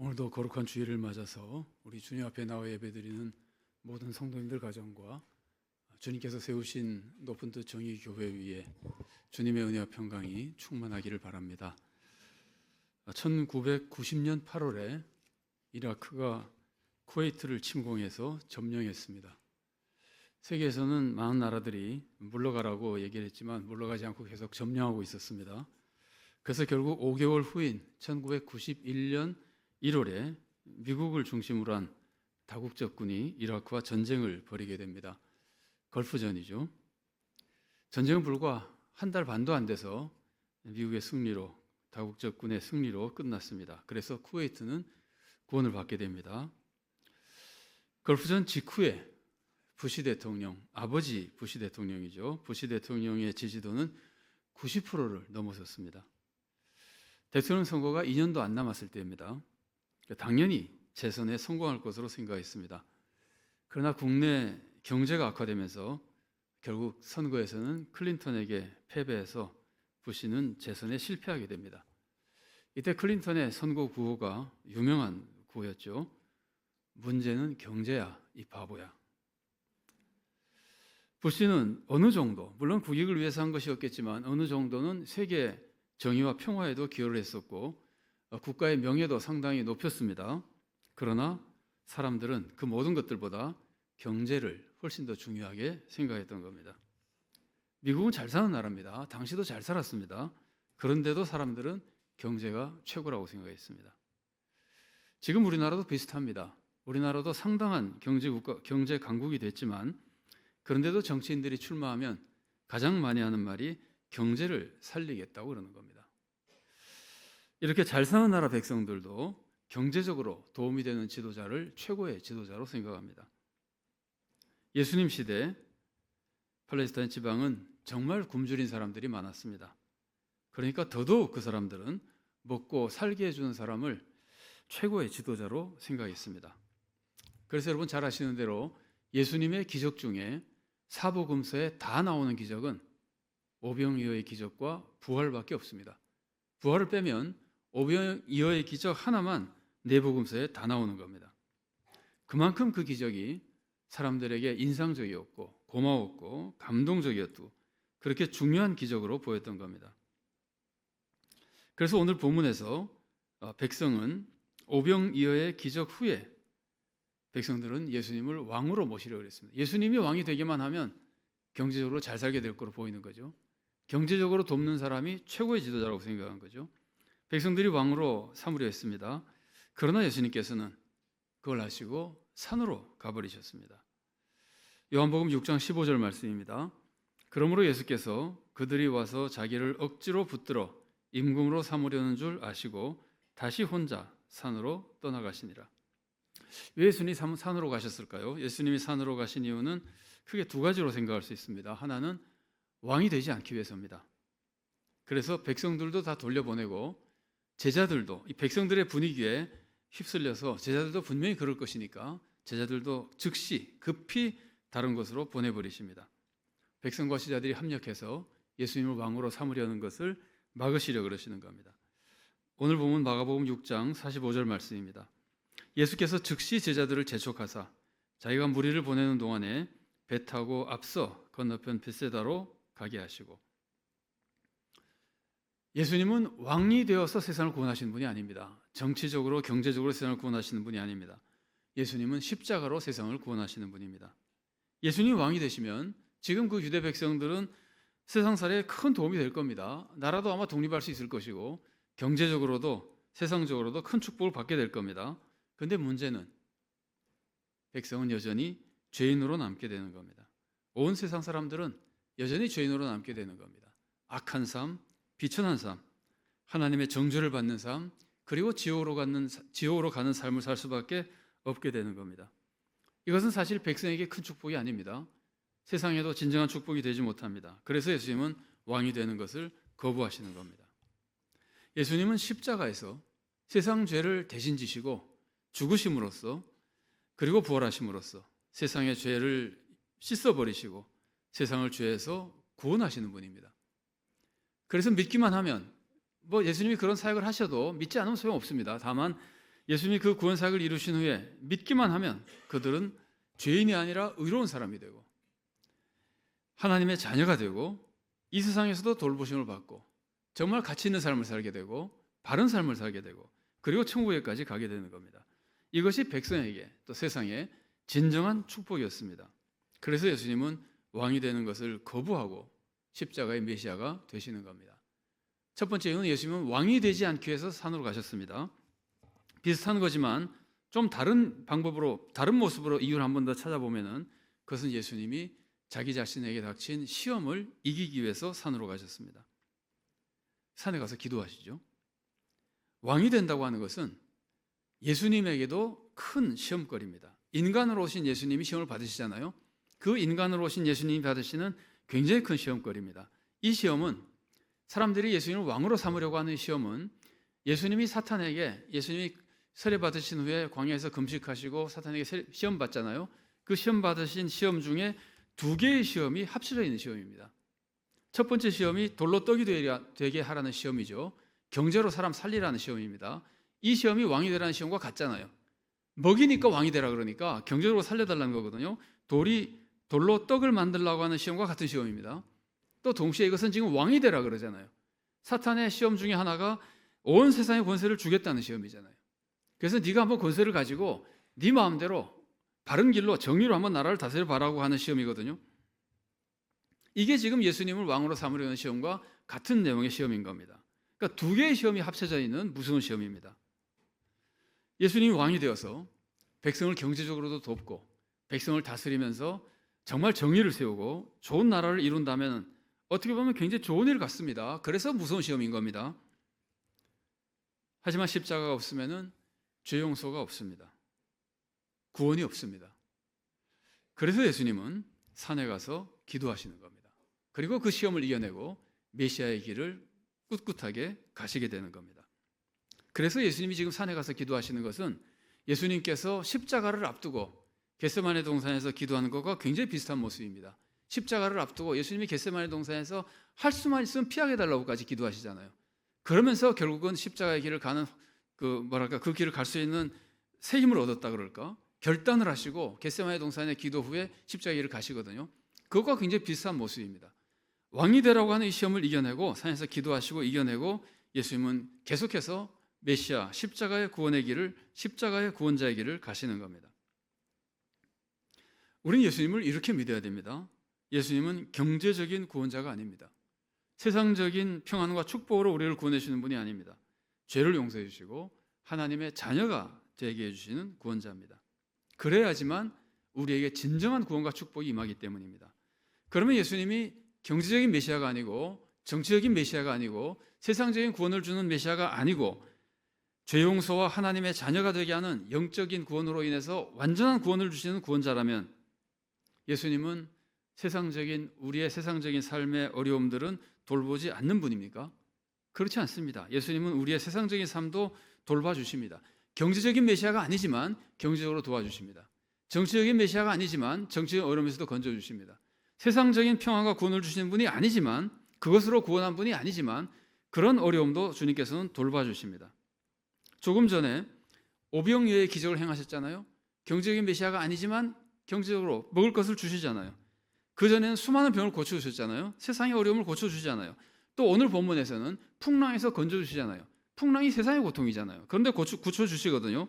오늘도 거룩한 주일을 맞아서 우리 주님 앞에 나와 예배드리는 모든 성도님들 가정과 주님께서 세우신 높은 뜻 정의 교회 위에 주님의 은혜와 평강이 충만하기를 바랍니다. 1990년 8월에 이라크가 쿠웨이트를 침공해서 점령했습니다. 세계에서는 많은 나라들이 물러가라고 얘기를 했지만 물러가지 않고 계속 점령하고 있었습니다. 그래서 결국 5개월 후인 1991년 1월에 미국을 중심으로 한 다국적군이 이라크와 전쟁을 벌이게 됩니다. 걸프전이죠. 전쟁은 불과 한 달 반도 안 돼서 미국의 승리로, 다국적군의 승리로 끝났습니다. 그래서 쿠웨이트는 구원을 받게 됩니다. 걸프전 직후에 부시 대통령, 아버지 부시 대통령이죠. 부시 대통령의 지지도는 90%를 넘어섰습니다. 대통령 선거가 2년도 안 남았을 때입니다. 당연히 재선에 성공할 것으로 생각했습니다. 그러나 국내 경제가 악화되면서 결국 선거에서는 클린턴에게 패배해서 부시는 재선에 실패하게 됩니다. 이때 클린턴의 선거 구호가 유명한 구호였죠. 문제는 경제야, 이 바보야. 부시는 어느 정도, 물론 국익을 위해서 한 것이었겠지만 어느 정도는 세계 정의와 평화에도 기여를 했었고 국가의 명예도 상당히 높였습니다. 그러나 사람들은 그 모든 것들보다 경제를 훨씬 더 중요하게 생각했던 겁니다. 미국은 잘 사는 나라입니다. 당시도 잘 살았습니다. 그런데도 사람들은 경제가 최고라고 생각했습니다. 지금 우리나라도 비슷합니다. 우리나라도 상당한 경제 강국이 됐지만 그런데도 정치인들이 출마하면 가장 많이 하는 말이 경제를 살리겠다고 그러는 겁니다. 이렇게 잘 사는 나라 백성들도 경제적으로 도움이 되는 지도자를 최고의 지도자로 생각합니다. 예수님 시대 팔레스타인 지방은 정말 굶주린 사람들이 많았습니다. 그러니까 더더욱 그 사람들은 먹고 살게 해주는 사람을 최고의 지도자로 생각했습니다. 그래서 여러분 잘 아시는 대로 예수님의 기적 중에 사복음서에 다 나오는 기적은 오병이어의 기적과 부활밖에 없습니다. 부활을 빼면 오병이어의 기적 하나만 내복음서에 다 나오는 겁니다. 그만큼 그 기적이 사람들에게 인상적이었고 고마웠고 감동적이었고 그렇게 중요한 기적으로 보였던 겁니다. 그래서 오늘 본문에서 백성은 오병이어의 기적 후에 백성들은 예수님을 왕으로 모시려고 했습니다. 예수님이 왕이 되기만 하면 경제적으로 잘 살게 될 거로 보이는 거죠. 경제적으로 돕는 사람이 최고의 지도자라고 생각한 거죠. 백성들이 왕으로 삼으려 했습니다. 그러나 예수님께서는 그걸 아시고 산으로 가버리셨습니다. 요한복음 6장 15절 말씀입니다. 그러므로 예수께서 그들이 와서 자기를 억지로 붙들어 임금으로 삼으려는 줄 아시고 다시 혼자 산으로 떠나가시니라. 왜 예수님이 산으로 가셨을까요? 예수님이 산으로 가신 이유는 크게 두 가지로 생각할 수 있습니다. 하나는 왕이 되지 않기 위해서입니다. 그래서 백성들도 다 돌려보내고 제자들도 이 백성들의 분위기에 휩쓸려서 제자들도 분명히 그럴 것이니까 제자들도 즉시 급히 다른 곳으로 보내버리십니다. 백성과 제자들이 합력해서 예수님을 왕으로 삼으려는 것을 막으시려 그러시는 겁니다. 오늘 보면 마가복음 6장 45절 말씀입니다. 예수께서 즉시 제자들을 재촉하사 자기가 무리를 보내는 동안에 배 타고 앞서 건너편 벳세다로 가게 하시고, 예수님은 왕이 되어서 세상을 구원하시는 분이 아닙니다. 정치적으로 경제적으로 세상을 구원하시는 분이 아닙니다. 예수님은 십자가로 세상을 구원하시는 분입니다. 예수님이 왕이 되시면 지금 그 유대 백성들은 세상살이에 큰 도움이 될 겁니다. 나라도 아마 독립할 수 있을 것이고 경제적으로도 세상적으로도 큰 축복을 받게 될 겁니다. 그런데 문제는 백성은 여전히 죄인으로 남게 되는 겁니다. 온 세상 사람들은 여전히 죄인으로 남게 되는 겁니다. 악한 삶, 비천한 삶, 하나님의 정죄를 받는 삶, 그리고 지옥으로 가는 삶을 살 수밖에 없게 되는 겁니다. 이것은 사실 백성에게 큰 축복이 아닙니다. 세상에도 진정한 축복이 되지 못합니다. 그래서 예수님은 왕이 되는 것을 거부하시는 겁니다. 예수님은 십자가에서 세상 죄를 대신 지시고 죽으심으로써 그리고 부활하심으로써 세상의 죄를 씻어버리시고 세상을 죄에서 구원하시는 분입니다. 그래서 믿기만 하면 예수님이 그런 사역을 하셔도 믿지 않으면 소용없습니다. 다만 예수님이 그 구원 사역을 이루신 후에 믿기만 하면 그들은 죄인이 아니라 의로운 사람이 되고 하나님의 자녀가 되고 이 세상에서도 돌보심을 받고 정말 가치 있는 삶을 살게 되고 바른 삶을 살게 되고 그리고 천국에까지 가게 되는 겁니다. 이것이 백성에게 또 세상에 진정한 축복이었습니다. 그래서 예수님은 왕이 되는 것을 거부하고 십자가의 메시아가 되시는 겁니다. 첫 번째 이유는 예수님은 왕이 되지 않기 위해서 산으로 가셨습니다. 비슷한 거지만 좀 다른 방법으로 다른 모습으로 이유를 한 번 더 찾아보면은 그것은 예수님이 자기 자신에게 닥친 시험을 이기기 위해서 산으로 가셨습니다. 산에 가서 기도하시죠. 왕이 된다고 하는 것은 예수님에게도 큰 시험거리입니다. 인간으로 오신 예수님이 시험을 받으시잖아요. 그 인간으로 오신 예수님이 받으시는 굉장히 큰 시험거리입니다. 이 시험은 사람들이 예수님을 왕으로 삼으려고 하는 시험은 예수님이 세례 받으신 후에 광야에서 금식하시고 사탄에게 시험 받잖아요. 그 시험 받으신 시험 중에 두 개의 시험이 합쳐져 있는 시험입니다. 첫 번째 시험이 돌로 떡이 되게 하라는 시험이죠. 경제로 사람 살리라는 시험입니다. 이 시험이 왕이 되라는 시험과 같잖아요. 먹이니까 왕이 되라 그러니까 경제적으로 살려달라는 거거든요. 돌로 떡을 만들려고 하는 시험과 같은 시험입니다. 또 동시에 이것은 지금 왕이 되라 그러잖아요. 사탄의 시험 중에 하나가 온 세상의 권세를 주겠다는 시험이잖아요. 그래서 네가 한번 권세를 가지고 네 마음대로 바른 길로 정의로 한번 나라를 다스려 봐라고 하는 시험이거든요. 이게 지금 예수님을 왕으로 삼으려는 시험과 같은 내용의 시험인 겁니다. 그러니까 두 개의 시험이 합쳐져 있는 무서운 시험입니다. 예수님이 왕이 되어서 백성을 경제적으로도 돕고 백성을 다스리면서 정말 정의를 세우고 좋은 나라를 이룬다면 어떻게 보면 굉장히 좋은 일 같습니다. 그래서 무서운 시험인 겁니다. 하지만 십자가가 없으면 죄 용서가 없습니다. 구원이 없습니다. 그래서 예수님은 산에 가서 기도하시는 겁니다. 그리고 그 시험을 이겨내고 메시아의 길을 꿋꿋하게 가시게 되는 겁니다. 그래서 예수님이 지금 산에 가서 기도하시는 것은 예수님께서 십자가를 앞두고 겟세마네 동산에서 기도하는 것과 굉장히 비슷한 모습입니다. 십자가를 앞두고 예수님이 겟세마네 동산에서 할 수만 있으면 피하게 달라고까지 기도하시잖아요. 그러면서 결국은 십자가의 길을 가는 그 길을 갈 수 있는 새 힘을 얻었다 그럴까? 결단을 하시고 겟세마네 동산의 기도 후에 십자가의 길을 가시거든요. 그것과 굉장히 비슷한 모습입니다. 왕이 되라고 하는 이 시험을 이겨내고 산에서 기도하시고 이겨내고 예수님은 계속해서 메시아 십자가의 구원의 길을 십자가의 구원자의 길을 가시는 겁니다. 우리는 예수님을 이렇게 믿어야 됩니다. 예수님은 경제적인 구원자가 아닙니다. 세상적인 평안과 축복으로 우리를 구원해 주시는 분이 아닙니다. 죄를 용서해 주시고 하나님의 자녀가 되게 해 주시는 구원자입니다. 그래야지만 우리에게 진정한 구원과 축복이 임하기 때문입니다. 그러면 예수님이 경제적인 메시아가 아니고 정치적인 메시아가 아니고 세상적인 구원을 주는 메시아가 아니고 죄 용서와 하나님의 자녀가 되게 하는 영적인 구원으로 인해서 완전한 구원을 주시는 구원자라면 예수님은 우리의 세상적인 삶의 어려움들은 돌보지 않는 분입니까? 그렇지 않습니다. 예수님은 우리의 세상적인 삶도 돌봐주십니다. 경제적인 메시아가 아니지만 경제적으로 도와주십니다. 정치적인 메시아가 아니지만 정치적인 어려움에서도 건져주십니다. 세상적인 평안과 구원을 주시는 분이 아니지만 그것으로 구원한 분이 아니지만 그런 어려움도 주님께서는 돌봐주십니다. 조금 전에 오병이어의 기적을 행하셨잖아요. 경제적인 메시아가 아니지만 경제적으로 먹을 것을 주시잖아요. 그전에는 수많은 병을 고쳐주셨잖아요. 세상의 어려움을 고쳐주시잖아요. 또 오늘 본문에서는 풍랑에서 건져주시잖아요. 풍랑이 세상의 고통이잖아요. 그런데 고쳐주시거든요.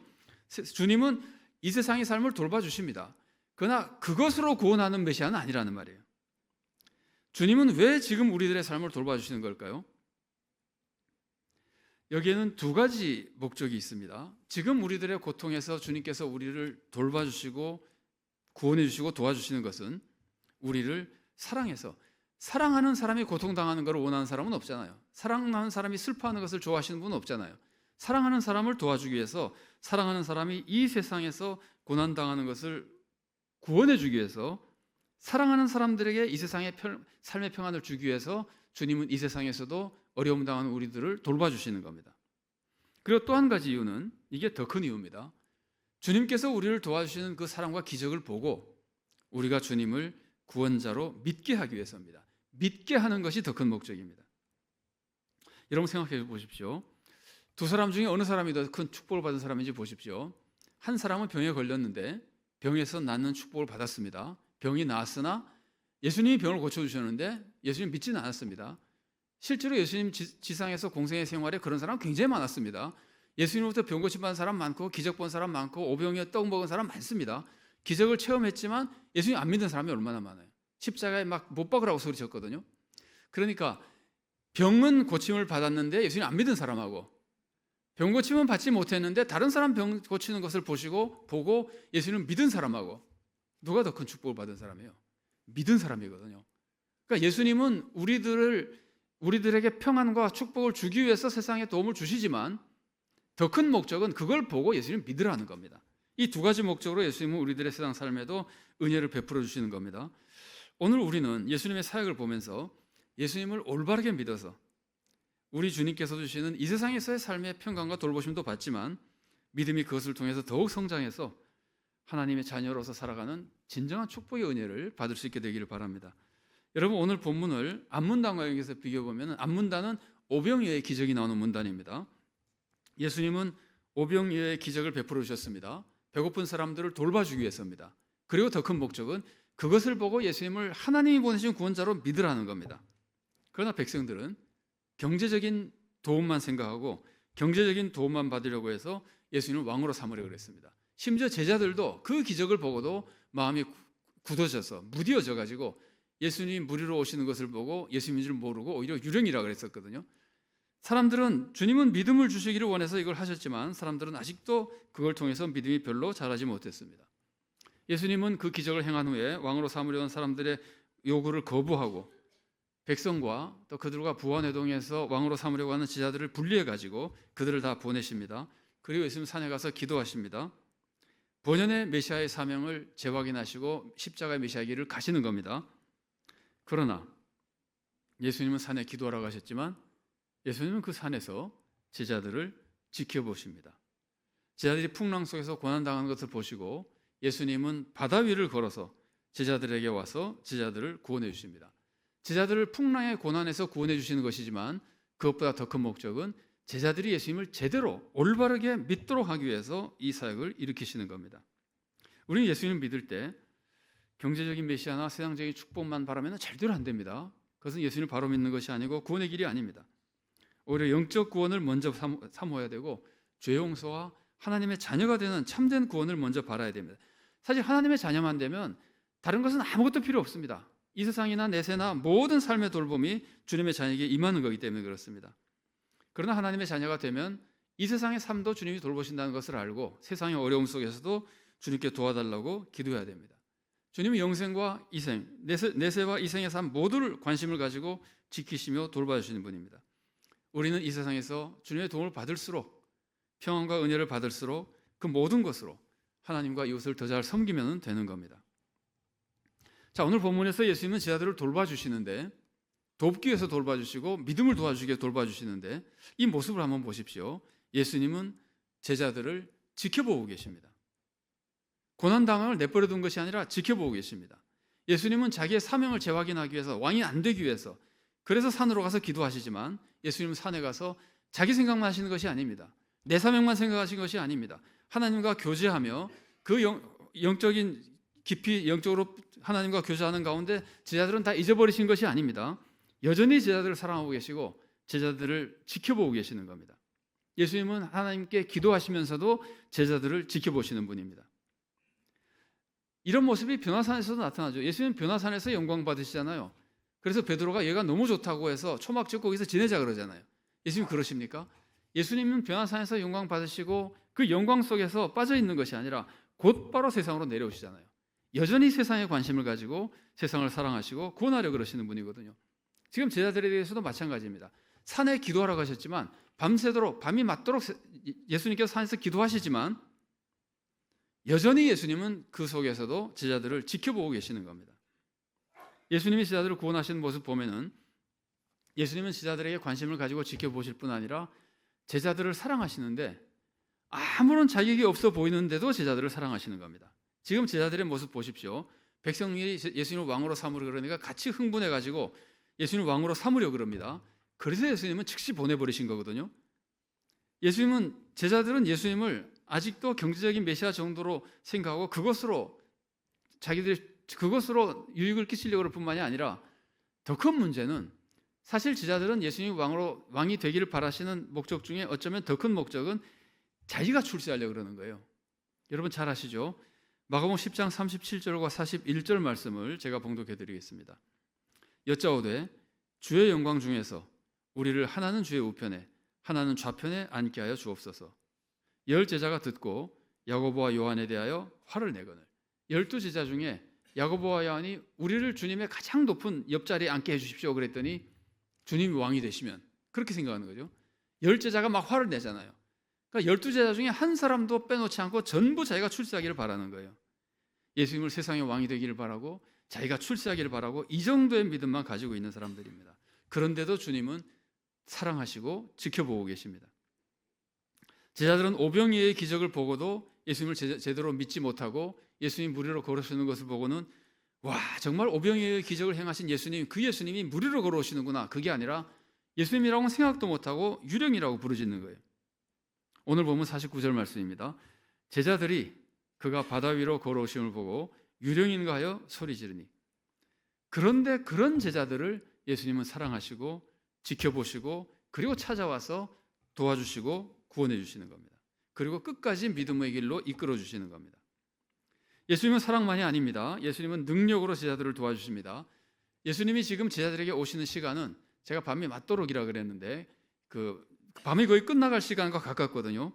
주님은 이 세상의 삶을 돌봐주십니다. 그러나 그것으로 구원하는 메시아는 아니라는 말이에요. 주님은 왜 지금 우리들의 삶을 돌봐주시는 걸까요? 여기에는 두 가지 목적이 있습니다. 지금 우리들의 고통에서 주님께서 우리를 돌봐주시고 구원해 주시고 도와주시는 것은 우리를 사랑해서, 사랑하는 사람이 고통당하는 것을 원하는 사람은 없잖아요. 사랑하는 사람이 슬퍼하는 것을 좋아하시는 분은 없잖아요. 사랑하는 사람을 도와주기 위해서, 사랑하는 사람이 이 세상에서 고난당하는 것을 구원해 주기 위해서, 사랑하는 사람들에게 이 세상의 삶의 평안을 주기 위해서 주님은 이 세상에서도 어려움 당하는 우리들을 돌봐주시는 겁니다. 그리고 또 한 가지 이유는, 이게 더 큰 이유입니다. 주님께서 우리를 도와주시는 그 사랑과 기적을 보고 우리가 주님을 구원자로 믿게 하기 위해서입니다. 믿게 하는 것이 더 큰 목적입니다. 여러분 생각해 보십시오. 두 사람 중에 어느 사람이 더 큰 축복을 받은 사람인지 보십시오. 한 사람은 병에 걸렸는데 병에서 낫는 축복을 받았습니다. 병이 나았으나 예수님이 병을 고쳐주셨는데 예수님 믿지는 않았습니다. 실제로 예수님 지상에서 공생의 생활에 그런 사람 굉장히 많았습니다. 예수님부터 병 고침받은 사람 많고 기적 본 사람 많고 오병이어 떡 먹은 사람 많습니다. 기적을 체험했지만 예수님 안 믿는 사람이 얼마나 많아요. 십자가에 막 못 박으라고 소리쳤거든요. 그러니까 병은 고침을 받았는데 예수님 안 믿는 사람하고 병 고침은 받지 못했는데 다른 사람 병 고치는 것을 보고 예수님을 믿은 사람하고 누가 더 큰 축복을 받은 사람이에요? 믿은 사람이거든요. 그러니까 예수님은 우리들에게 평안과 축복을 주기 위해서 세상에 도움을 주시지만 더 큰 목적은 그걸 보고 예수님을 믿으라는 겁니다. 이 두 가지 목적으로 예수님은 우리들의 세상 삶에도 은혜를 베풀어 주시는 겁니다. 오늘 우리는 예수님의 사역을 보면서 예수님을 올바르게 믿어서 우리 주님께서 주시는 이 세상에서의 삶의 평강과 돌보심도 받지만 믿음이 그것을 통해서 더욱 성장해서 하나님의 자녀로서 살아가는 진정한 축복의 은혜를 받을 수 있게 되기를 바랍니다. 여러분, 오늘 본문을 안문단과 연결해서 비교해보면 안문단은 오병이어의 기적이 나오는 문단입니다. 예수님은 오병이어의 기적을 베풀어 주셨습니다. 배고픈 사람들을 돌봐주기 위해서입니다. 그리고 더 큰 목적은 그것을 보고 예수님을 하나님이 보내신 구원자로 믿으라는 겁니다. 그러나 백성들은 경제적인 도움만 생각하고 경제적인 도움만 받으려고 해서 예수님을 왕으로 삼으려고 그랬습니다. 심지어 제자들도 그 기적을 보고도 마음이 굳어져서 무디어져 가지고 예수님 무리로 오시는 것을 보고 예수님인 줄 모르고 오히려 유령이라고 그랬었거든요. 사람들은 주님은 믿음을 주시기를 원해서 이걸 하셨지만 사람들은 아직도 그걸 통해서 믿음이 별로 자라지 못했습니다. 예수님은 그 기적을 행한 후에 왕으로 삼으려는 사람들의 요구를 거부하고 백성과 또 그들과 부안회동에서 왕으로 삼으려고 하는 제자들을 분리해 가지고 그들을 다 보내십니다. 그리고 예수님 산에 가서 기도하십니다. 본연의 메시아의 사명을 재확인하시고 십자가의 메시아 길을 가시는 겁니다. 그러나 예수님은 산에 기도하라고 하셨지만 예수님은 그 산에서 제자들을 지켜보십니다. 제자들이 풍랑 속에서 고난당하는 것을 보시고 예수님은 바다 위를 걸어서 제자들에게 와서 제자들을 구원해 주십니다. 제자들을 풍랑의 고난에서 구원해 주시는 것이지만 그것보다 더 큰 목적은 제자들이 예수님을 제대로 올바르게 믿도록 하기 위해서 이 사역을 일으키시는 겁니다. 우리는 예수님을 믿을 때 경제적인 메시아나 세상적인 축복만 바라면 절대로 안 됩니다. 그것은 예수님을 바로 믿는 것이 아니고 구원의 길이 아닙니다. 오히려 영적 구원을 먼저 사모해야 되고 죄 용서와 하나님의 자녀가 되는 참된 구원을 먼저 바라야 됩니다. 사실 하나님의 자녀만 되면 다른 것은 아무것도 필요 없습니다. 이 세상이나 내세나 모든 삶의 돌봄이 주님의 자녀에게 임하는 거기 때문에 그렇습니다. 그러나 하나님의 자녀가 되면 이 세상의 삶도 주님이 돌보신다는 것을 알고 세상의 어려움 속에서도 주님께 도와달라고 기도해야 됩니다. 주님은 영생과 이생, 내세와 이생의 삶 모두를 관심을 가지고 지키시며 돌봐주시는 분입니다. 우리는 이 세상에서 주님의 도움을 받을수록 평안과 은혜를 받을수록 그 모든 것으로 하나님과 이웃을 더 잘 섬기면 되는 겁니다. 자, 오늘 본문에서 예수님은 제자들을 돌봐주시는데 돕기 위해서 돌봐주시고 믿음을 도와주기 위해 돌봐주시는데 이 모습을 한번 보십시오. 예수님은 제자들을 지켜보고 계십니다. 고난당함을 내버려 둔 것이 아니라 지켜보고 계십니다. 예수님은 자기의 사명을 재확인하기 위해서 왕이 안 되기 위해서 그래서 산으로 가서 기도하시지만 예수님은 산에 가서 자기 생각만 하시는 것이 아닙니다. 내 사명만 생각하시는 것이 아닙니다. 하나님과 교제하며 그 영적인 깊이 영적으로 하나님과 교제하는 가운데 제자들은 다 잊어버리신 것이 아닙니다. 여전히 제자들을 사랑하고 계시고 제자들을 지켜보고 계시는 겁니다. 예수님은 하나님께 기도하시면서도 제자들을 지켜보시는 분입니다. 이런 모습이 변화산에서도 나타나죠. 예수님은 변화산에서 영광 받으시잖아요. 그래서 베드로가 얘가 너무 좋다고 해서 초막 찍고 거기서 지내자 그러잖아요. 예수님 그러십니까? 예수님은 변화산에서 영광 받으시고 그 영광 속에서 빠져 있는 것이 아니라 곧바로 세상으로 내려오시잖아요. 여전히 세상에 관심을 가지고 세상을 사랑하시고 구원하려 그러시는 분이거든요. 지금 제자들에 대해서도 마찬가지입니다. 산에 기도하라고 하셨지만 밤새도록 밤이 맞도록 예수님께서 산에서 기도하시지만 여전히 예수님은 그 속에서도 제자들을 지켜보고 계시는 겁니다. 예수님이 제자들을 구원하시는 모습 보면은 예수님은 제자들에게 관심을 가지고 지켜보실 뿐 아니라 제자들을 사랑하시는데 아무런 자격이 없어 보이는데도 제자들을 사랑하시는 겁니다. 지금 제자들의 모습 보십시오. 백성들이 예수님을 왕으로 삼으려 그러니까 같이 흥분해 가지고 예수님을 왕으로 삼으려 그럽니다. 그래서 예수님은 즉시 보내버리신 거거든요. 제자들은 예수님을 아직도 경제적인 메시아 정도로 생각하고 그것으로 유익을 끼치려고 할 뿐만이 아니라 더 큰 문제는 사실 제자들은 예수님이 왕이 되기를 바라시는 목적 중에 어쩌면 더 큰 목적은 자기가 출세하려고 그러는 거예요. 여러분 잘 아시죠? 마가복음 10장 37절과 41절 말씀을 제가 봉독해 드리겠습니다. 여짜오되 주의 영광 중에서 우리를 하나는 주의 우편에 하나는 좌편에 앉게 하여 주옵소서. 10 제자가 듣고 야고보와 요한에 대하여 화를 내거늘. 12 제자 중에 야고보와 요한이 우리를 주님의 가장 높은 옆자리에 앉게 해주십시오 그랬더니 주님이 왕이 되시면 그렇게 생각하는 거죠. 10 제자가 막 화를 내잖아요. 그러니까 12 제자 중에 한 사람도 빼놓지 않고 전부 자기가 출세하기를 바라는 거예요. 예수님을 세상의 왕이 되기를 바라고 자기가 출세하기를 바라고 이 정도의 믿음만 가지고 있는 사람들입니다. 그런데도 주님은 사랑하시고 지켜보고 계십니다. 제자들은 오병이어의 기적을 보고도 예수님을 제대로 믿지 못하고 예수님이 무리로 걸어오시는 것을 보고는 와, 정말 오병이어의 기적을 행하신 예수님, 그 예수님이 무리로 걸어오시는구나. 그게 아니라 예수님이라고는 생각도 못하고 유령이라고 부르짖는 거예요. 오늘 보면 49절 말씀입니다. 제자들이 그가 바다 위로 걸어오심을 보고 유령인가 하여 소리 지르니. 그런데 그런 제자들을 예수님은 사랑하시고 지켜보시고 그리고 찾아와서 도와주시고 구원해 주시는 겁니다. 그리고 끝까지 믿음의 길로 이끌어 주시는 겁니다. 예수님은 사랑만이 아닙니다. 예수님은 능력으로 제자들을 도와주십니다. 예수님이 지금 제자들에게 오시는 시간은 제가 밤이 맞도록이라 그랬는데 그 밤이 거의 끝나갈 시간과 가깝거든요.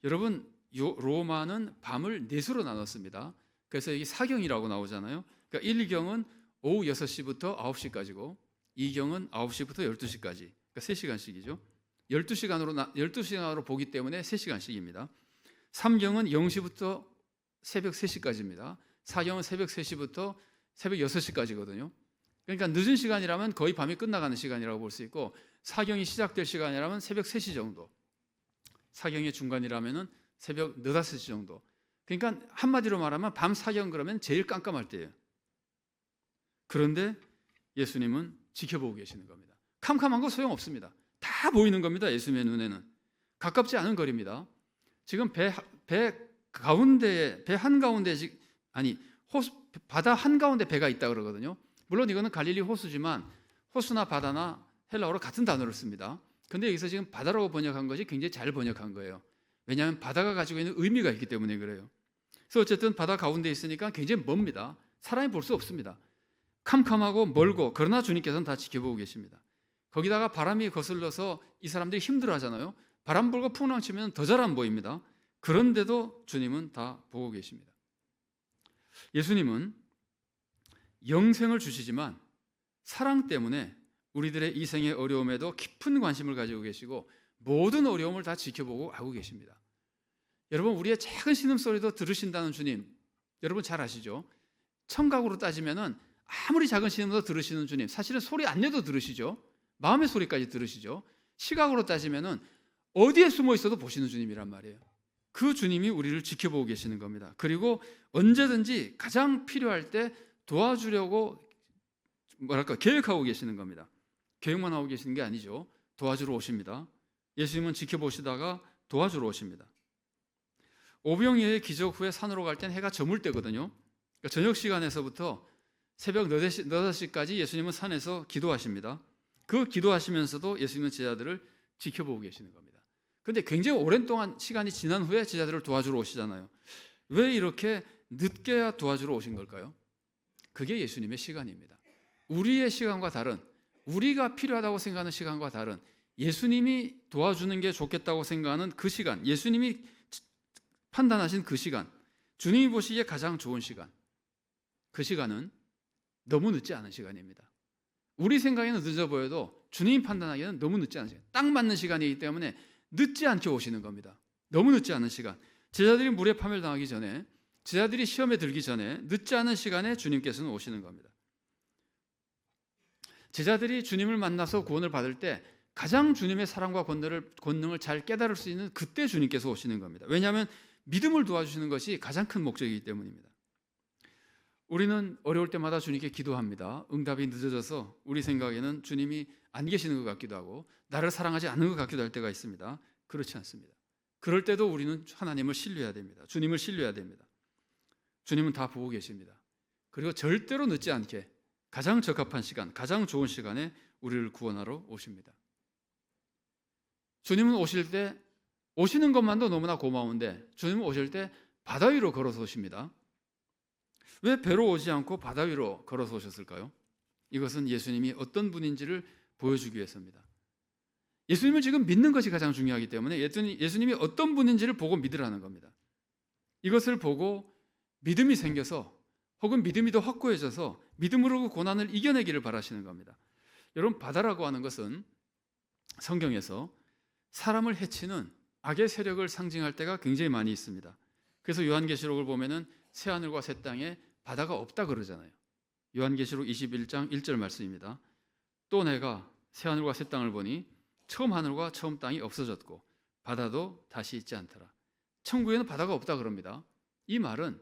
여러분 로마는 밤을 4수로 나눴습니다. 그래서 여기 사경이라고 나오잖아요. 그러니까 1경은 오후 6시부터 9시까지고 2경은 9시부터 12시까지. 그러니까 3시간씩이죠. 12시간으로 보기 때문에 3시간씩입니다. 3경은 0시부터 새벽 3시까지입니다. 4경은 새벽 3시부터 새벽 6시까지거든요. 그러니까 늦은 시간이라면 거의 밤이 끝나가는 시간이라고 볼 수 있고 4경이 시작될 시간이라면 새벽 3시 정도, 4경의 중간이라면 새벽 4, 5시 정도. 그러니까 한마디로 말하면 밤 4경 그러면 제일 깜깜할 때예요. 그런데 예수님은 지켜보고 계시는 겁니다. 캄캄한 거 소용없습니다. 다 보이는 겁니다. 예수님의 눈에는. 가깝지 않은 거리입니다. 지금 배 한가운데 바다 한가운데 배가 있다 그러거든요. 물론 이거는 갈릴리 호수지만 호수나 바다나 헬라어로 같은 단어를 씁니다. 근데 여기서 지금 바다라고 번역한 것이 굉장히 잘 번역한 거예요. 왜냐하면 바다가 가지고 있는 의미가 있기 때문에 그래요. 그래서 어쨌든 바다 가운데 있으니까 굉장히 멉니다. 사람이 볼 수 없습니다. 캄캄하고 멀고 그러나 주님께서는 다 지켜보고 계십니다. 거기다가 바람이 거슬러서 이 사람들이 힘들어하잖아요. 바람 불고 풍랑 치면 더 잘 안 보입니다. 그런데도 주님은 다 보고 계십니다. 예수님은 영생을 주시지만 사랑 때문에 우리들의 이 생의 어려움에도 깊은 관심을 가지고 계시고 모든 어려움을 다 지켜보고 알고 계십니다. 여러분 우리의 작은 신음소리도 들으신다는 주님 여러분 잘 아시죠? 청각으로 따지면은 아무리 작은 신음도 들으시는 주님 사실은 소리 안 내도 들으시죠? 마음의 소리까지 들으시죠? 시각으로 따지면은 어디에 숨어 있어도 보시는 주님이란 말이에요. 그 주님이 우리를 지켜보고 계시는 겁니다. 그리고 언제든지 가장 필요할 때 도와주려고 계획하고 계시는 겁니다. 계획만 하고 계시는 게 아니죠. 도와주러 오십니다. 예수님은 지켜보시다가 도와주러 오십니다. 오병이어의 기적 후에 산으로 갈 땐 해가 저물 때거든요. 그러니까 저녁 시간에서부터 새벽 4시까지 예수님은 산에서 기도하십니다. 그 기도하시면서도 예수님은 제자들을 지켜보고 계시는 겁니다. 그런데 굉장히 오랜 동안 시간이 지난 후에 제자들을 도와주러 오시잖아요. 왜 이렇게 늦게야 도와주러 오신 걸까요? 그게 예수님의 시간입니다. 우리의 시간과 다른, 우리가 필요하다고 생각하는 시간과 다른 예수님이 도와주는 게 좋겠다고 생각하는 그 시간, 예수님이 판단하신 그 시간, 주님이 보시기에 가장 좋은 시간, 그 시간은 너무 늦지 않은 시간입니다. 우리 생각에는 늦어 보여도 주님이 판단하기에는 너무 늦지 않은 시간, 딱 맞는 시간이기 때문에 늦지 않게 오시는 겁니다. 너무 늦지 않은 시간. 제자들이 물에 파멸당하기 전에, 제자들이 시험에 들기 전에 늦지 않은 시간에 주님께서는 오시는 겁니다. 제자들이 주님을 만나서 구원을 받을 때 가장 주님의 사랑과 권능을 잘 깨달을 수 있는 그때 주님께서 오시는 겁니다. 왜냐하면 믿음을 도와주시는 것이 가장 큰 목적이기 때문입니다. 우리는 어려울 때마다 주님께 기도합니다. 응답이 늦어져서 우리 생각에는 주님이 안 계시는 것 같기도 하고 나를 사랑하지 않는 것 같기도 할 때가 있습니다. 그렇지 않습니다. 그럴 때도 우리는 하나님을 신뢰해야 됩니다. 주님을 신뢰해야 됩니다. 주님은 다 보고 계십니다. 그리고 절대로 늦지 않게 가장 적합한 시간, 가장 좋은 시간에 우리를 구원하러 오십니다. 주님은 오실 때 오시는 것만도 너무나 고마운데 주님은 오실 때 바다 위로 걸어서 오십니다. 왜 배로 오지 않고 바다 위로 걸어서 오셨을까요? 이것은 예수님이 어떤 분인지를 보여주기 위해서입니다. 예수님을 지금 믿는 것이 가장 중요하기 때문에 예수님이 어떤 분인지를 보고 믿으라는 겁니다. 이것을 보고 믿음이 생겨서 혹은 믿음이 더 확고해져서 믿음으로 그 고난을 이겨내기를 바라시는 겁니다. 여러분, 바다라고 하는 것은 성경에서 사람을 해치는 악의 세력을 상징할 때가 굉장히 많이 있습니다. 그래서 요한계시록을 보면은 새 하늘과 새 땅에 바다가 없다 그러잖아요. 요한계시록 21장 1절 말씀입니다. 또 내가 새 하늘과 새 땅을 보니 처음 하늘과 처음 땅이 없어졌고 바다도 다시 있지 않더라. 천국에는 바다가 없다 그럽니다. 이 말은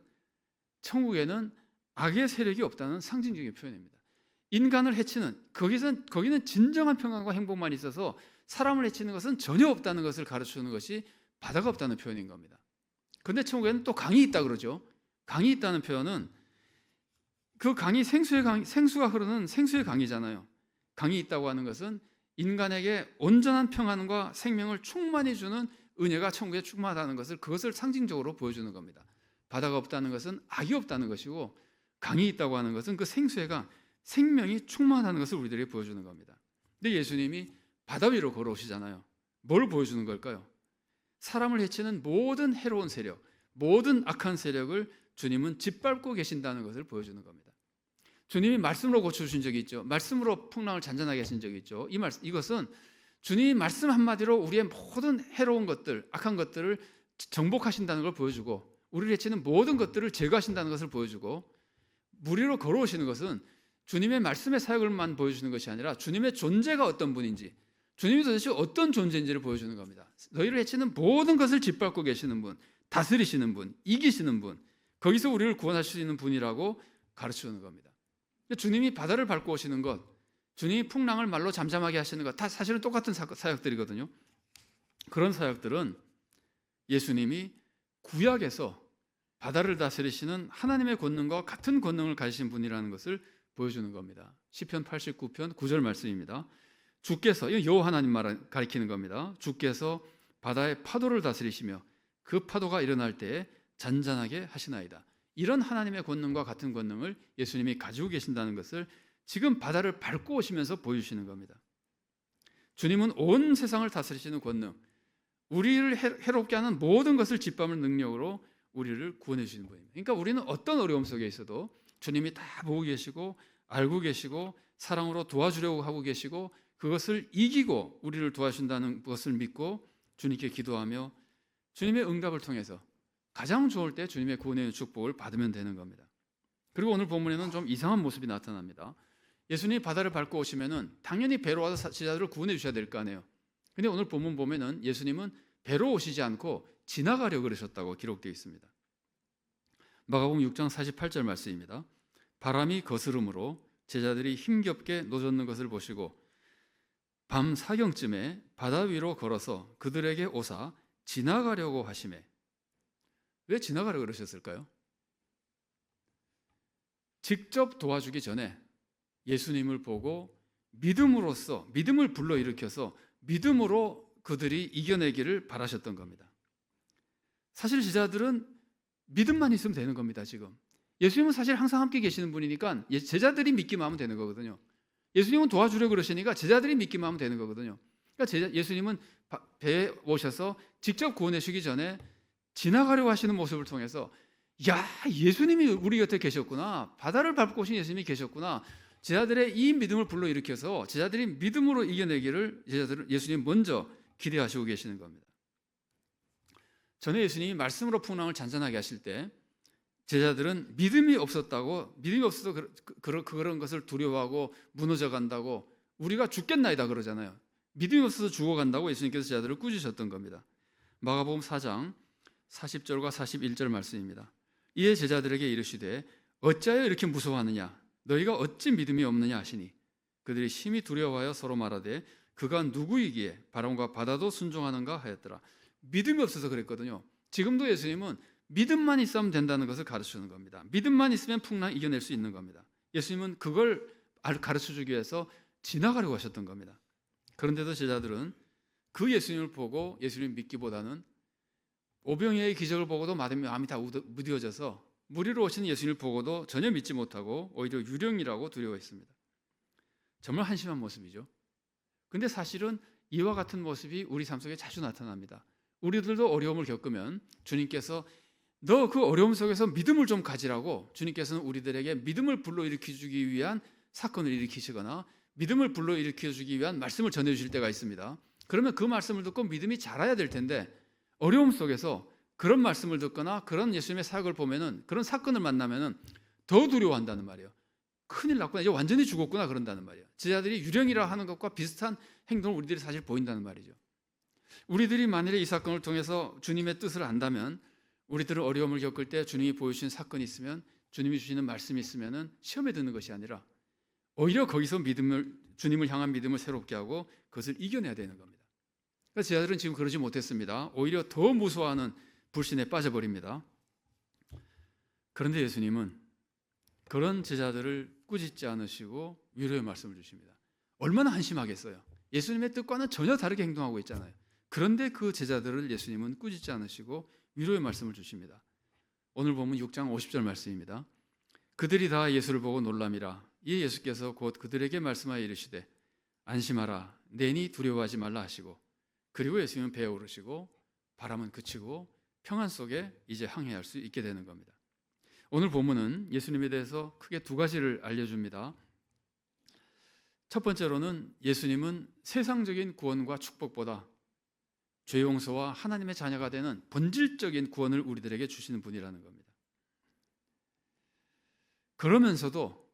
천국에는 악의 세력이 없다는 상징적인 표현입니다. 인간을 해치는 거기는 진정한 평안과 행복만 있어서 사람을 해치는 것은 전혀 없다는 것을 가르치는 것이 바다가 없다는 표현인 겁니다. 그런데 천국에는 또 강이 있다 그러죠. 강이 있다는 표현은 그 강이 생수가 흐르는 생수의 강이잖아요. 강이 있다고 하는 것은 인간에게 온전한 평안과 생명을 충만히 주는 은혜가 천국에 충만하다는 것을 그것을 상징적으로 보여주는 겁니다. 바다가 없다는 것은 악이 없다는 것이고 강이 있다고 하는 것은 그 생수의 강, 생명이 충만하다는 것을 우리들에게 보여주는 겁니다. 근데 예수님이 바다 위로 걸어오시잖아요. 뭘 보여주는 걸까요? 사람을 해치는 모든 해로운 세력, 모든 악한 세력을 주님은 짓밟고 계신다는 것을 보여주는 겁니다. 주님이 말씀으로 고쳐주신 적이 있죠. 말씀으로 풍랑을 잔잔하게 하신 적이 있죠. 이것은 주님이 말씀 한마디로 우리의 모든 해로운 것들, 악한 것들을 정복하신다는 걸 보여주고 우리를 해치는 모든 것들을 제거하신다는 것을 보여주고 물 위로 걸어오시는 것은 주님의 말씀의 사역을만 보여주는 것이 아니라 주님의 존재가 어떤 분인지, 주님이 도대체 어떤 존재인지를 보여주는 겁니다. 너희를 해치는 모든 것을 짓밟고 계시는 분, 다스리시는 분, 이기시는 분, 거기서 우리를 구원하실 수 있는 분이라고 가르치는 겁니다. 주님이 바다를 밟고 오시는 것, 주님이 풍랑을 말로 잠잠하게 하시는 것, 다 사실은 똑같은 사역들이거든요. 그런 사역들은 예수님이 구약에서 바다를 다스리시는 하나님의 권능과 같은 권능을 가지신 분이라는 것을 보여주는 겁니다. 시편 89편 9절 말씀입니다. 주께서, 이거 여호와 하나님 말 가리키는 겁니다. 주께서 바다의 파도를 다스리시며 그 파도가 일어날 때에 잔잔하게 하시나이다. 이런 하나님의 권능과 같은 권능을 예수님이 가지고 계신다는 것을 지금 바다를 밟고 오시면서 보여주시는 겁니다. 주님은 온 세상을 다스리시는 권능, 우리를 해롭게 하는 모든 것을 짓밟을 능력으로 우리를 구원해 주시는 분입니다. 그러니까 우리는 어떤 어려움 속에 있어도 주님이 다 보고 계시고 알고 계시고 사랑으로 도와주려고 하고 계시고 그것을 이기고 우리를 도와준다는 것을 믿고 주님께 기도하며 주님의 응답을 통해서 가장 좋을 때 주님의 구원의 축복을 받으면 되는 겁니다. 그리고 오늘 본문에는 좀 이상한 모습이 나타납니다. 예수님이 바다를 밟고 오시면은 당연히 배로 와서 제자들을 구원해 주셔야 될 거 아니에요. 근데 오늘 본문 보면은 예수님은 배로 오시지 않고 지나가려 그러셨다고 기록되어 있습니다. 마가복음 6장 48절 말씀입니다. 바람이 거스름으로 제자들이 힘겹게 노젓는 것을 보시고 밤 사경쯤에 바다 위로 걸어서 그들에게 오사 지나가려고 하시매. 왜 지나가려고 그러셨을까요? 직접 도와주기 전에 예수님을 보고 믿음으로써 믿음을 불러일으켜서 믿음으로 그들이 이겨내기를 바라셨던 겁니다. 사실 제자들은 믿음만 있으면 되는 겁니다. 지금 예수님은 사실 항상 함께 계시는 분이니까 제자들이 믿기만 하면 되는 거거든요. 예수님은 도와주려고 그러시니까 제자들이 믿기만 하면 되는 거거든요. 그러니까 예수님은 배에 오셔서 직접 구원해 주기 전에 지나가려고 하시는 모습을 통해서 야, 예수님이 우리 곁에 계셨구나, 바다를 밟고 오신 예수님이 계셨구나, 제자들의 이 믿음을 불러일으켜서 제자들이 믿음으로 이겨내기를 예수님 먼저 기대하시고 계시는 겁니다. 전에 예수님이 말씀으로 풍랑을 잔잔하게 하실 때 제자들은 믿음이 없어서 그런 것을 두려워하고 무너져 간다고 우리가 죽겠나이다 그러잖아요. 믿음이 없어서 죽어간다고 예수님께서 제자들을 꾸짖으셨던 겁니다. 마가복음 4장 40절과 41절 말씀입니다. 이에 제자들에게 이르시되 어찌하여 이렇게 무서워하느냐, 너희가 어찌 믿음이 없느냐 하시니 그들이 심히 두려워하여 서로 말하되 그가 누구이기에 바람과 바다도 순종하는가 하였더라. 믿음이 없어서 그랬거든요. 지금도 예수님은 믿음만 있으면 된다는 것을 가르치는 겁니다. 믿음만 있으면 풍랑 이겨낼 수 있는 겁니다. 예수님은 그걸 가르쳐주기 위해서 지나가려고 하셨던 겁니다. 그런데도 제자들은 그 예수님을 보고 예수님을 믿기보다는 오병이어의 기적을 보고도 마음이 다 무뎌져서 무리로 오시는 예수님을 보고도 전혀 믿지 못하고 오히려 유령이라고 두려워했습니다. 정말 한심한 모습이죠. 근데 사실은 이와 같은 모습이 우리 삶 속에 자주 나타납니다. 우리들도 어려움을 겪으면 주님께서 너 그 어려움 속에서 믿음을 좀 가지라고 주님께서는 우리들에게 믿음을 불러일으키주기 위한 사건을 일으키시거나 믿음을 불러일으켜주기 위한 말씀을 전해주실 때가 있습니다. 그러면 그 말씀을 듣고 믿음이 자라야 될 텐데 어려움 속에서 그런 말씀을 듣거나 그런 예수님의 사역을 보면은 그런 사건을 만나면은 더 두려워한다는 말이에요. 큰일 났구나, 이제 완전히 죽었구나 그런다는 말이에요. 제자들이 유령이라 하는 것과 비슷한 행동을 우리들이 사실 보인다는 말이죠. 우리들이 만일에 이 사건을 통해서 주님의 뜻을 안다면 우리들은 어려움을 겪을 때 주님이 보여주신 사건이 있으면 주님이 주시는 말씀이 있으면은 시험에 드는 것이 아니라 오히려 거기서 주님을 향한 믿음을 새롭게 하고 그것을 이겨내야 되는 겁니다. 그래서 제자들은 지금 그러지 못했습니다. 오히려 더 무서워하는 불신에 빠져버립니다. 그런데 예수님은 그런 제자들을 꾸짖지 않으시고 위로의 말씀을 주십니다. 얼마나 한심하겠어요. 예수님의 뜻과는 전혀 다르게 행동하고 있잖아요. 그런데 그 제자들을 예수님은 꾸짖지 않으시고 위로의 말씀을 주십니다. 오늘 보면 6장 50절 말씀입니다. 그들이 다 예수를 보고 놀람이라. 이에 예수께서 곧 그들에게 말씀하여 이르시되 안심하라, 내니 두려워하지 말라 하시고, 그리고 예수님은 배에 오르시고 바람은 그치고 평안 속에 이제 항해할 수 있게 되는 겁니다. 오늘 본문은 예수님에 대해서 크게 두 가지를 알려줍니다. 첫 번째로는 예수님은 세상적인 구원과 축복보다 죄 용서와 하나님의 자녀가 되는 본질적인 구원을 우리들에게 주시는 분이라는 겁니다. 그러면서도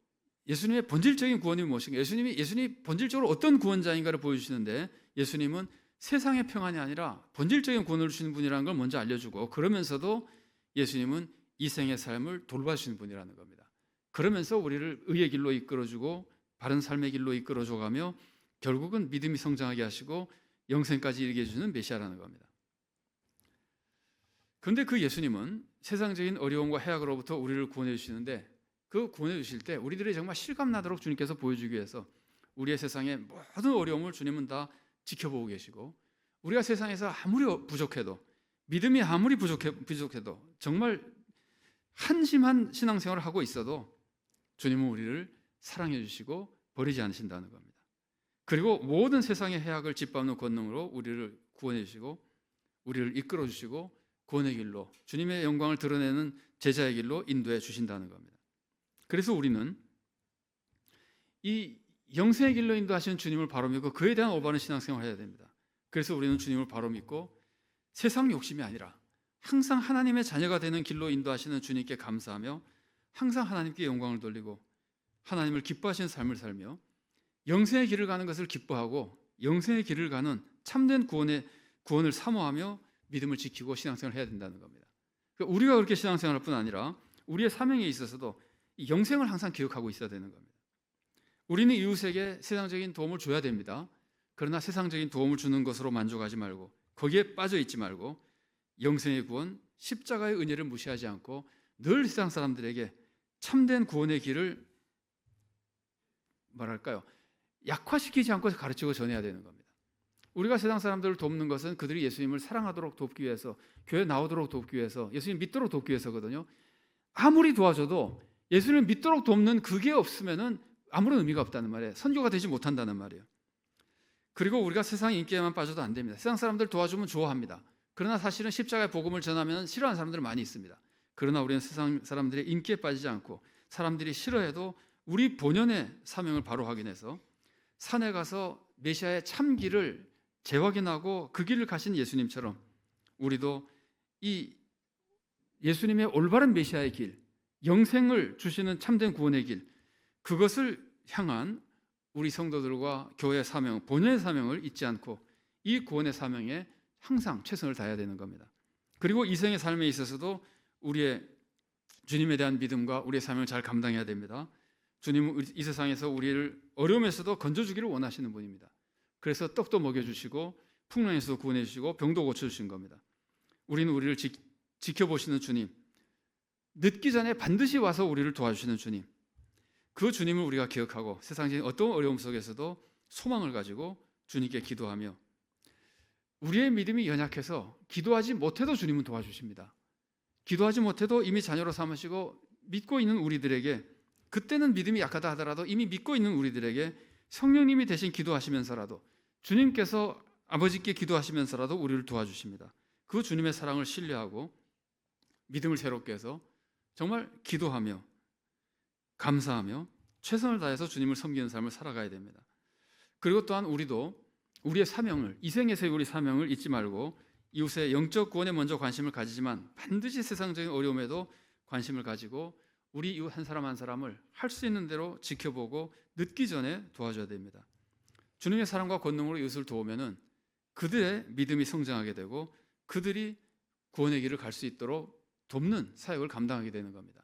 예수님의 본질적인 구원이 무엇인가? 예수님이 본질적으로 어떤 구원자인가를 보여주시는데 예수님은 세상의 평안이 아니라 본질적인 구원을 주시는 분이라는 걸 먼저 알려주고, 그러면서도 예수님은 이 생의 삶을 돌봐주시는 분이라는 겁니다. 그러면서 우리를 의의 길로 이끌어주고 바른 삶의 길로 이끌어줘가며 결국은 믿음이 성장하게 하시고 영생까지 이르게 해주는 메시아라는 겁니다. 그런데 그 예수님은 세상적인 어려움과 해악으로부터 우리를 구원해 주시는데 그 구원해 주실 때 우리들이 정말 실감나도록 주님께서 보여주기 위해서 우리의 세상의 모든 어려움을 주님은 다 지켜보고 계시고, 우리가 세상에서 아무리 부족해도, 믿음이 아무리 부족해도 정말 한심한 신앙생활을 하고 있어도 주님은 우리를 사랑해 주시고 버리지 않으신다는 겁니다. 그리고 모든 세상의 해악을 짓밟는 권능으로 우리를 구원해 주시고 우리를 이끌어 주시고 구원의 길로, 주님의 영광을 드러내는 제자의 길로 인도해 주신다는 겁니다. 그래서 우리는 이 영생의 길로 인도하시는 주님을 바로 믿고 그에 대한 올바른 신앙생활을 해야 됩니다. 그래서 우리는 주님을 바로 믿고 세상 욕심이 아니라 항상 하나님의 자녀가 되는 길로 인도하시는 주님께 감사하며 항상 하나님께 영광을 돌리고 하나님을 기뻐하시는 삶을 살며 영생의 길을 가는 것을 기뻐하고 영생의 길을 가는 참된 구원을 사모하며 믿음을 지키고 신앙생활을 해야 된다는 겁니다. 그러니까 우리가 그렇게 신앙생활할 뿐 아니라 우리의 사명에 있어서도 이 영생을 항상 기억하고 있어야 되는 겁니다. 우리는 이웃에게 세상적인 도움을 줘야 됩니다. 그러나 세상적인 도움을 주는 것으로 만족하지 말고 거기에 빠져 있지 말고 영생의 구원, 십자가의 은혜를 무시하지 않고 늘 세상 사람들에게 참된 구원의 길을 약화시키지 않고 가르치고 전해야 되는 겁니다. 우리가 세상 사람들을 돕는 것은 그들이 예수님을 사랑하도록 돕기 위해서, 교회 나오도록 돕기 위해서, 예수님 믿도록 돕기 위해서거든요. 아무리 도와줘도 예수님을 믿도록 돕는 그게 없으면은 아무런 의미가 없다는 말이에요. 선교가 되지 못한다는 말이에요. 그리고 우리가 세상 인기에만 빠져도 안 됩니다. 세상 사람들 도와주면 좋아합니다. 그러나 사실은 십자가의 복음을 전하면 싫어하는 사람들은 많이 있습니다. 그러나 우리는 세상 사람들의 인기에 빠지지 않고 사람들이 싫어해도 우리 본연의 사명을 바로 확인해서 산에 가서 메시아의 참 길을 재확인하고 그 길을 가신 예수님처럼 우리도 이 예수님의 올바른 메시아의 길, 영생을 주시는 참된 구원의 길, 그것을 향한 우리 성도들과 교회의 사명, 본연의 사명을 잊지 않고 이 구원의 사명에 항상 최선을 다해야 되는 겁니다. 그리고 이생의 삶에 있어서도 우리의 주님에 대한 믿음과 우리의 사명을 잘 감당해야 됩니다. 주님은 이 세상에서 우리를 어려움에서도 건져주기를 원하시는 분입니다. 그래서 떡도 먹여주시고 풍랑에서 구원해 주시고 병도 고쳐주신 겁니다. 우리는 우리를 지켜보시는 주님, 늦기 전에 반드시 와서 우리를 도와주시는 주님, 그 주님을 우리가 기억하고 세상적인 어떤 어려움 속에서도 소망을 가지고 주님께 기도하며, 우리의 믿음이 연약해서 기도하지 못해도 주님은 도와주십니다. 기도하지 못해도 이미 자녀로 삼으시고 믿고 있는 우리들에게, 그때는 믿음이 약하다 하더라도 이미 믿고 있는 우리들에게 성령님이 대신 기도하시면서라도, 주님께서 아버지께 기도하시면서라도 우리를 도와주십니다. 그 주님의 사랑을 신뢰하고 믿음을 새롭게 해서 정말 기도하며 감사하며 최선을 다해서 주님을 섬기는 삶을 살아가야 됩니다. 그리고 또한 우리도 우리의 사명을, 이생에서의 우리 사명을 잊지 말고 이웃의 영적 구원에 먼저 관심을 가지지만 반드시 세상적인 어려움에도 관심을 가지고 우리 이웃 한 사람 한 사람을 할 수 있는 대로 지켜보고 늦기 전에 도와줘야 됩니다. 주님의 사랑과 권능으로 이웃을 도우면은 그들의 믿음이 성장하게 되고 그들이 구원의 길을 갈 수 있도록 돕는 사역을 감당하게 되는 겁니다.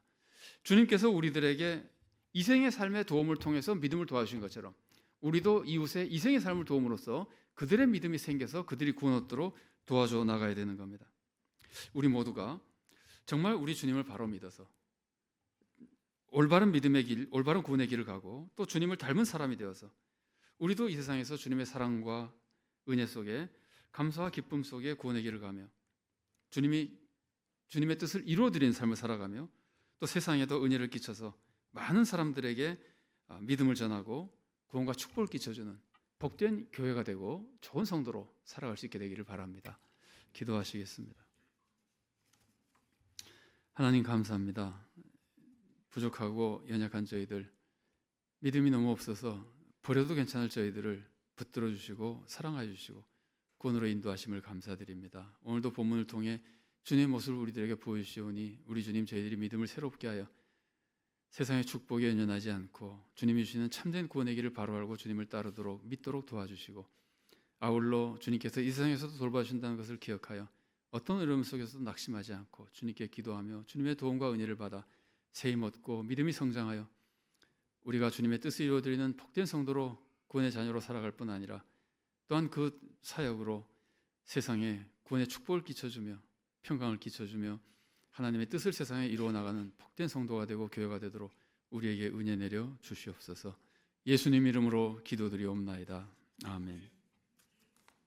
주님께서 우리들에게 이생의 삶의 도움을 통해서 믿음을 도와주신 것처럼 우리도 이웃의 이생의 삶을 도움으로써 그들의 믿음이 생겨서 그들이 구원 얻도록 도와줘 나가야 되는 겁니다. 우리 모두가 정말 우리 주님을 바로 믿어서 올바른 믿음의 길, 올바른 구원의 길을 가고 또 주님을 닮은 사람이 되어서 우리도 이 세상에서 주님의 사랑과 은혜 속에 감사와 기쁨 속에 구원의 길을 가며 주님의 뜻을 이루어드리는 삶을 살아가며 또 세상에도 은혜를 끼쳐서 많은 사람들에게 믿음을 전하고 구원과 축복을 끼쳐주는 복된 교회가 되고 좋은 성도로 살아갈 수 있게 되기를 바랍니다. 기도하시겠습니다. 하나님 감사합니다. 부족하고 연약한 저희들, 믿음이 너무 없어서 버려도 괜찮을 저희들을 붙들어 주시고 사랑하여 주시고 구원으로 인도하심을 감사드립니다. 오늘도 본문을 통해 주님의 모습을 우리들에게 보여주시오니 우리 주님, 저희들이 믿음을 새롭게 하여 세상의 축복에 연연하지 않고 주님이 주시는 참된 구원의 길을 바로 알고 주님을 따르도록 믿도록 도와주시고, 아울러 주님께서 이 세상에서도 돌봐주신다는 것을 기억하여 어떤 어려움 속에서도 낙심하지 않고 주님께 기도하며 주님의 도움과 은혜를 받아 세임 얻고 믿음이 성장하여 우리가 주님의 뜻을 이루어드리는 복된 성도로 구원의 자녀로 살아갈 뿐 아니라 또한 그 사역으로 세상에 구원의 축복을 끼쳐주며 평강을 끼쳐주며 하나님의 뜻을 세상에 이루어 나가는 복된 성도가 되고 교회가 되도록 우리에게 은혜 내려 주시옵소서. 예수님 이름으로 기도드리옵나이다. 아멘.